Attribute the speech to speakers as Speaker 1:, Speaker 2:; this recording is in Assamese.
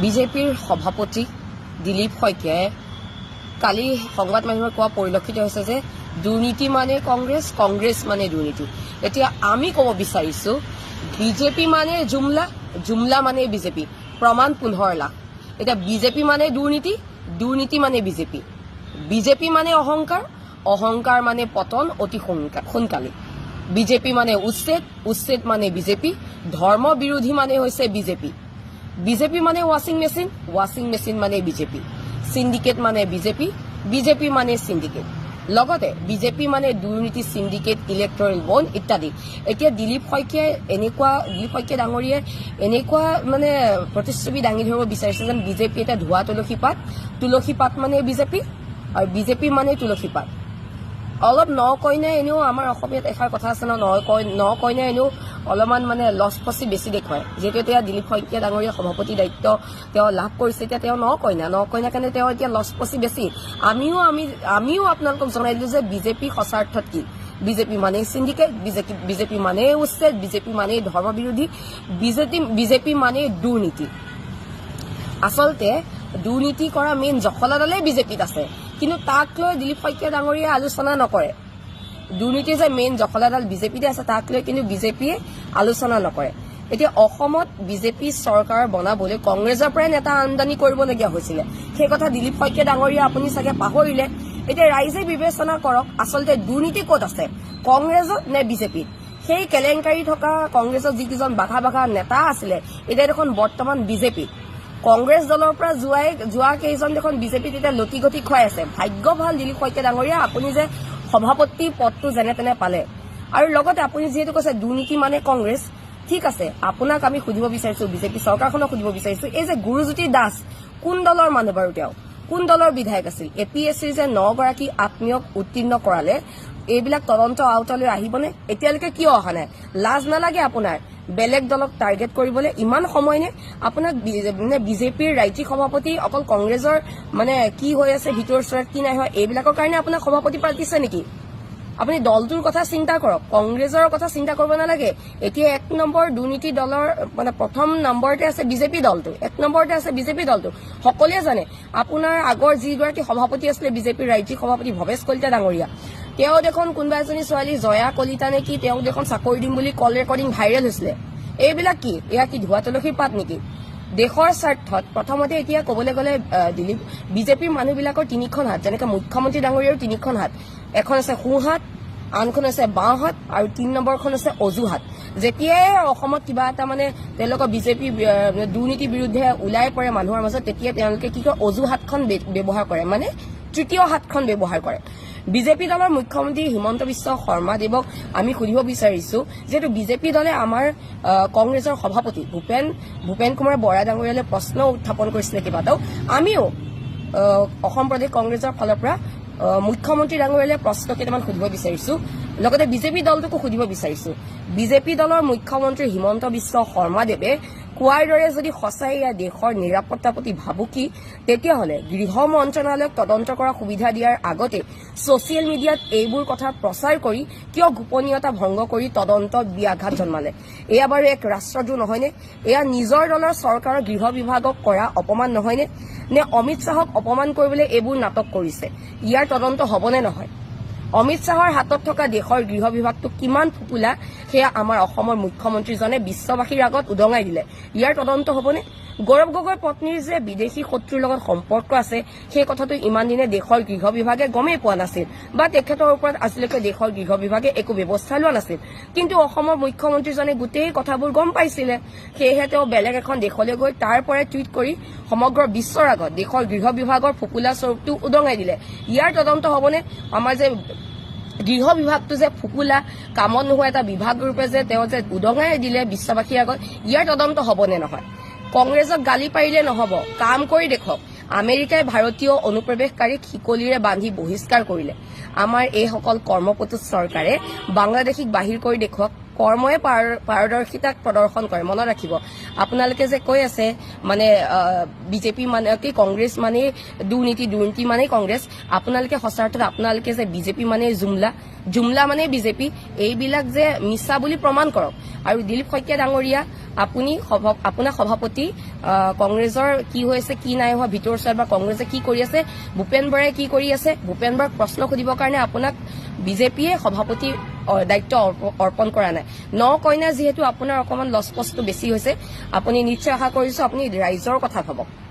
Speaker 1: বিজেপিৰ সভাপতি দিলীপ শইকীয়াই কালি সংবাদ মাধ্যমত কোৱা পৰিলক্ষিত হৈছে যে দুৰ্নীতি মানে কংগ্ৰেছ, কংগ্ৰেছ মানে দুৰ্নীতি। এতিয়া আমি ক'ব বিচাৰিছো বিজেপি মানে জুমলা, জুমলা মানে বিজেপি, প্ৰমাণ 15 লাখ। এতিয়া বিজেপি মানে দুৰ্নীতি, দুৰ্নীতি মানে বিজেপি, বিজেপি মানে অহংকাৰ, অহংকাৰ মানে পতন অতি সোনকালে। বিজেপি মানে উচ্ছেদ, উচ্ছেদ মানে বিজেপি, ধৰ্ম বিৰোধী মানে হৈছে বিজেপি, বিজেপি মানে ৱাশ্বিং মেচিন, ৱাশ্বিং মেচিন মানে বিজেপি, সিন্ডিকেট মানে বিজেপি, বিজেপি মানে সিন্ডিকেট, লগতে বিজেপি মানে দুৰ্নীতি সিন্ডিকেট, ইলেক্টৰেল বণ্ড ইত্যাদি। এতিয়া দিলীপ শইকীয়াই ডাঙৰীয়াই এনেকুৱা মানে প্ৰতিচ্ছবি দাঙি ধৰিব বিচাৰিছে যেন বিজেপি এটা ধোৱা তুলসী পাত, তুলসী পাত মানে বিজেপি আৰু বিজেপি মানে তুলসী পাত। অলপ ন কইনাই এনেও আমাৰ অসমীয়াত এষাৰ কথা আছে ন কইনাই এনেও অলপমান মানে লছ ফচি বেছি দেখুৱায়। যিহেতু এতিয়া দিলীপ শইকীয়া ডাঙৰীয়া সভাপতি দায়িত্ব তেওঁ লাভ কৰিছে, এতিয়া তেওঁ ন কইনা কাৰণে তেওঁ এতিয়া লছ ফচি বেছি। আমিও আপোনালোকক জনাই দিলো যে বিজেপি সঁচাৰ্থত কি। বিজেপি মানে সিন্ডিকেট, বিজেপি মানে উচ্ছেদ, বিজেপি মানে ধৰ্ম বিৰোধী, বিজেপি মানে দুৰ্নীতি। আচলতে দুৰ্নীতি কৰা মেইন জখলাডালেই বিজেপিত আছে, কিন্তু তাক লৈ দিলীপ শইকীয়া ডাঙৰীয়াই আলোচনা নকৰে। দুৰ্নীতিৰ যে মেইন জখলাডাল বিজেপিতে আছে তাক লৈ কিন্তু বিজেপিয়ে আলোচনা নকৰে। এতিয়া অসমত বিজেপি চৰকাৰ বনাবলৈ কংগ্ৰেছৰ পৰাই নেতা আমদানি কৰিবলগীয়া হৈছিলে, সেই কথা দিলীপ শইকীয়া ডাঙৰীয়া আপুনি চাগে পাহৰিলে। এতিয়া ৰাইজে বিবেচনা কৰক আচলতে দুৰ্নীতি ক'ত আছে, কংগ্ৰেছত নে বিজেপিত। সেই কেলেংকাৰী থকা কংগ্ৰেছৰ যিকেইজন বাঘা নেতা আছিলে এতিয়া দেখোন বৰ্তমান বিজেপিত। কংগ্ৰেছ দলৰ পৰা যোৱা কেইজন দেখোন বিজেপিত এতিয়া লটি গতি খুৱাই আছে। ভাগ্য ভাল দিলীপ শইকীয়া ডাঙৰীয়া আপুনি যে সভাপতি পদটো যেনে তেনে পালে। আৰু লগতে আপুনি যিহেতু কৈছে দুৰ্নীতি মানে কংগ্ৰেছ, ঠিক আছে, আপোনাক আমি সুধিব বিচাৰিছো, বিজেপি চৰকাৰখনক সুধিব বিচাৰিছো, এই যে গুৰুজ্যোতি দাস কোন দলৰ মানুহ বাৰু, তেওঁ কোন দলৰ বিধায়ক আছিল? APSCৰ যে 9 গৰাকী আত্মীয়ক উত্তীৰ্ণ কৰালে, এইবিলাক তদন্ত আওতালৈ আহিবনে? এতিয়ালৈকে কিয় অহা নাই? লাজ নালাগে আপোনাৰ বেলেগ দলক টাৰ্গেট কৰিবলৈ? ইমান সময় নে আপোনাক বিজেপিৰ ৰাজ্যিক সভাপতি অকল কংগ্ৰেছৰ মানে কি হৈ আছে ভিতৰ চৰত কি নাই হয় এইবিলাকৰ কাৰণে আপোনাক সভাপতি পাতিছে নেকি? আপুনি দলটোৰ কথা চিন্তা কৰক, কংগ্ৰেছৰ কথা চিন্তা কৰিব নালাগে। এতিয়া 1 নম্বৰ দুৰ্নীতি দলৰ মানে প্ৰথম নম্বৰতে আছে বিজেপি দলটো, 1 নম্বৰতে আছে বিজেপি দলটো। সকলোৱে জানে আপোনাৰ আগৰ যিগৰাকী সভাপতি আছিলে বিজেপিৰ ৰাজ্যিক সভাপতি ভৱেশ কলিতা ডাঙৰীয়া, তেওঁ দেখোন কোনোবা এজনী ছোৱালী জয়া কলিতা নে কি, তেওঁ দেখোন চাকৰি দিম বুলি কল ৰেকৰ্ডিং ভাইৰেল হৈছিলে। এইবিলাক কি, এয়া কি ধোৱা তুলসীৰ পাত নেকি? দেশৰ স্বাৰ্থত প্ৰথমতে এতিয়া ক'বলৈ গ'লে বিজেপিৰ মানুহবিলাকৰ 3খন হাত, যেনেকৈ মুখ্যমন্ত্ৰী ডাঙৰীয়াৰো 3খন হাত, এখন আছে সোঁহাত, আনখন আছে বাওঁহাত আৰু 3 নম্বৰখন আছে অজুহাত। যেতিয়াই অসমত কিবা এটা মানে তেওঁলোকৰ বিজেপি দুৰ্নীতিৰ বিৰুদ্ধে ওলাই পৰে মানুহৰ মাজত, তেতিয়া তেওঁলোকে কি কয় অজুহাতখন ব্যৱহাৰ কৰে, মানে তৃতীয় হাতখন ব্যৱহাৰ কৰে। বিজেপি দলৰ মুখ্যমন্ত্ৰী হিমন্ত বিশ্ব শৰ্মা দেৱক আমি সুধিব বিচাৰিছো, যিহেতু বিজেপি দলে আমাৰ কংগ্ৰেছৰ সভাপতি ভূপেন কুমাৰ বৰা ডাঙৰীয়ালৈ প্ৰশ্ন উত্থাপন কৰিছিলে কেইবাটাও। আমিও অসম প্ৰদেশ কংগ্ৰেছৰ ফালৰ পৰা মুখ্যমন্ত্ৰী ডাঙৰীয়ালৈ প্ৰশ্ন কেইটামান সুধিব বিচাৰিছো, লগতে বিজেপি দলটোকো সুধিব বিচাৰিছো। বিজেপি দলৰ মুখ্যমন্ত্ৰী হিমন্ত বিশ্ব শৰ্মাদেৱে কোৱাৰ দৰে যদি সঁচাই ইয়াৰ দেশৰ নিৰাপত্তাৰ প্ৰতি ভাবুকি, তেতিয়াহ'লে গৃহ মন্ত্ৰণালয়ক তদন্ত কৰাৰ সুবিধা দিয়াৰ আগতে ছচিয়েল মিডিয়াত এইবোৰ কথা প্ৰচাৰ কৰি কিয় গোপনীয়তা ভংগ কৰি তদন্তত ব্যাঘাত জন্মালে? এয়া বাৰু এক ৰাষ্ট্ৰদ্ৰোহ নহয়নে? এয়া নিজৰ দলৰ চৰকাৰৰ গৃহ বিভাগক কৰা অপমান নহয়নে? নে অমিত শ্বাহক অপমান কৰিবলৈ এইবোৰ নাটক কৰিছে? ইয়াৰ তদন্ত হ'বনে নহয়? অমিত শ্বাহৰ হাতত থকা দেশৰ গৃহ বিভাগটো কিমান ফুপুলা সেয়া আমাৰ অসমৰ মুখ্যমন্ত্ৰীজনে বিশ্ববাসীৰ আগত উদঙাই দিলে। ইয়াৰ তদন্ত হ'বনে? গৌৰৱ গগৈৰ পত্নীৰ যে বিদেশী শত্ৰুৰ লগত সম্পৰ্ক আছে, সেই কথাটো ইমান দিনে দেশৰ গৃহ বিভাগে গমেই পোৱা নাছিল, বা তেখেতৰ ওপৰত আজিলৈকে দেশৰ গৃহ বিভাগে একো ব্যৱস্থা লোৱা নাছিল। কিন্তু অসমৰ মুখ্যমন্ত্ৰীজনে গোটেই কথাবোৰ গম পাইছিলে, সেয়েহে তেওঁ বেলেগ এখন দেশলৈ গৈ তাৰ পৰাই টুইট কৰি সমগ্ৰ বিশ্বৰ আগত দেশৰ গৃহ বিভাগৰ ফুপুলা স্বৰূপটো উদঙাই দিলে। ইয়াৰ তদন্ত হ'বনে? আমাৰ যে গৃহ বিভাগটো যে ফুপুলা কামত নোহোৱা এটা বিভাগ ৰূপে যে তেওঁ যে উদঙাই দিলে বিশ্ববাসীৰ আগত, ইয়াৰ তদন্ত হ'বনে নহয়? কংগ্ৰেছক গালি পাৰিলে নহ'ব, কাম কৰি দেখক। আমেৰিকাই ভাৰতীয় অনুপ্ৰৱেশকাৰীক শিকলিৰে বান্ধি বহিষ্কাৰ কৰিলে। আমাৰ এইসকল কৰ্মপটু চৰকাৰে বাংলাদেশীক বাহিৰ কৰি দেখুৱাওক কৰ্মই পাৰদৰ্শিতাক প্ৰদৰ্শন কৰে মনত ৰাখিব আপোনালোকে যে কৈ আছে মানে বিজেপি মানে কি কংগ্ৰেছ মানে দুৰ্নীতি মানে কংগ্ৰেছ আপোনালোকে সঁচাৰ্থত আপোনালোকে যে বিজেপি মানে জুমলা মানে বিজেপি এইবিলাক যে মিছা বুলি প্ৰমাণ কৰক আৰু দিলীপ শইকীয়া ডাঙৰীয়া আপোনাৰ সভাপতি কংগ্ৰেছৰ কি হৈছে কি নাই হোৱা ভিতৰ চোৱাত বা কংগ্ৰেছে কি কৰি আছে ভূপেন বৰাই কি কৰি আছে ভূপেন বৰাক প্ৰশ্ন সুধিবৰ কাৰণে আপোনাক বিজেপিয়ে সভাপতি দায়িত্ব অৰ্পণ কৰা নাই কইনা যিহেতু আপোনাৰ অকণমান লছপছটো বেছি হৈছে আপুনি নিশ্চয় আশা কৰিছো আপুনি ৰাইজৰ কথা ভাবক